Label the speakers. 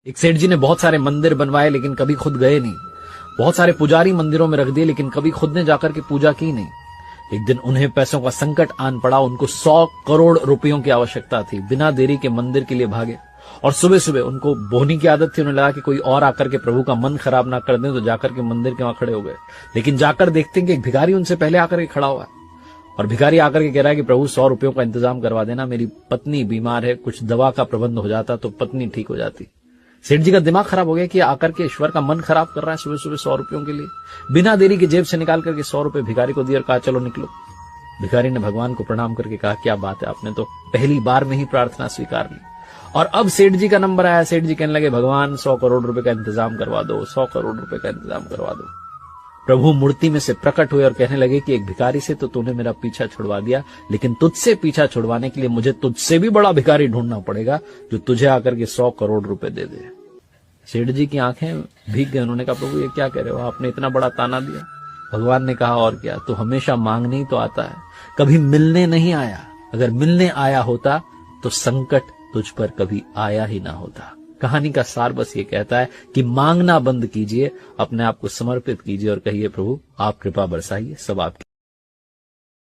Speaker 1: एक सेठ जी ने बहुत सारे मंदिर बनवाए लेकिन कभी खुद गए नहीं। बहुत सारे पुजारी मंदिरों में रख दिए लेकिन कभी खुद ने जाकर के पूजा की नहीं। एक दिन उन्हें पैसों का संकट आन पड़ा। उनको 100 करोड़ रुपयों की आवश्यकता थी। बिना देरी के मंदिर के लिए भागे और सुबह सुबह उनको बोहनी की आदत थी। उन्हें लगा कि कोई और आकर के प्रभु का मन खराब ना कर दें, तो जाकर के मंदिर के वहां खड़े हो गए। लेकिन जाकर देखते हैं कि एक भिखारी उनसे पहले आकर के खड़ा हुआ है और भिखारी आकर के कह रहा है कि प्रभु 100 रुपयों का इंतजाम करवा देना, मेरी पत्नी बीमार है, कुछ दवा का प्रबंध हो जाता तो पत्नी ठीक हो जाती। सेठ जी का दिमाग खराब हो गया कि आकर के ईश्वर का मन खराब कर रहा है सुबह सुबह 100 रुपयों के लिए। बिना देरी के जेब से निकाल करके 100 रुपए भिखारी को दिए और कहा चलो निकलो। भिखारी ने भगवान को प्रणाम करके कहा क्या बात है, आपने तो पहली बार में ही प्रार्थना स्वीकार ली। और अब सेठ जी का नंबर आया। सेठ जी कहने लगे भगवान 100 करोड़ रुपए का इंतजाम करवा दो, 100 करोड़ रुपए का इंतजाम करवा दो। प्रभु मूर्ति में से प्रकट हुए और कहने लगे कि एक भिखारी से तो तूने मेरा पीछा छुड़वा दिया, लेकिन तुझसे पीछा छुड़वाने के लिए मुझे तुझसे भी बड़ा भिखारी ढूंढना पड़ेगा जो तुझे आकर के 100 करोड़ रुपए दे दे। सेठ जी की आंखें भीग गई। उन्होंने कहा प्रभु ये क्या कह रहे हो, आपने इतना बड़ा ताना दिया। भगवान ने कहा और क्या, तू हमेशा मांगने ही तो आता है, कभी मिलने नहीं आया। अगर मिलने आया होता तो संकट तुझ पर कभी आया ही ना होता। कहानी का सार बस ये कहता है कि मांगना बंद कीजिए, अपने आप को समर्पित कीजिए और कहिए प्रभु आप कृपा बरसाइए, सब आपकी।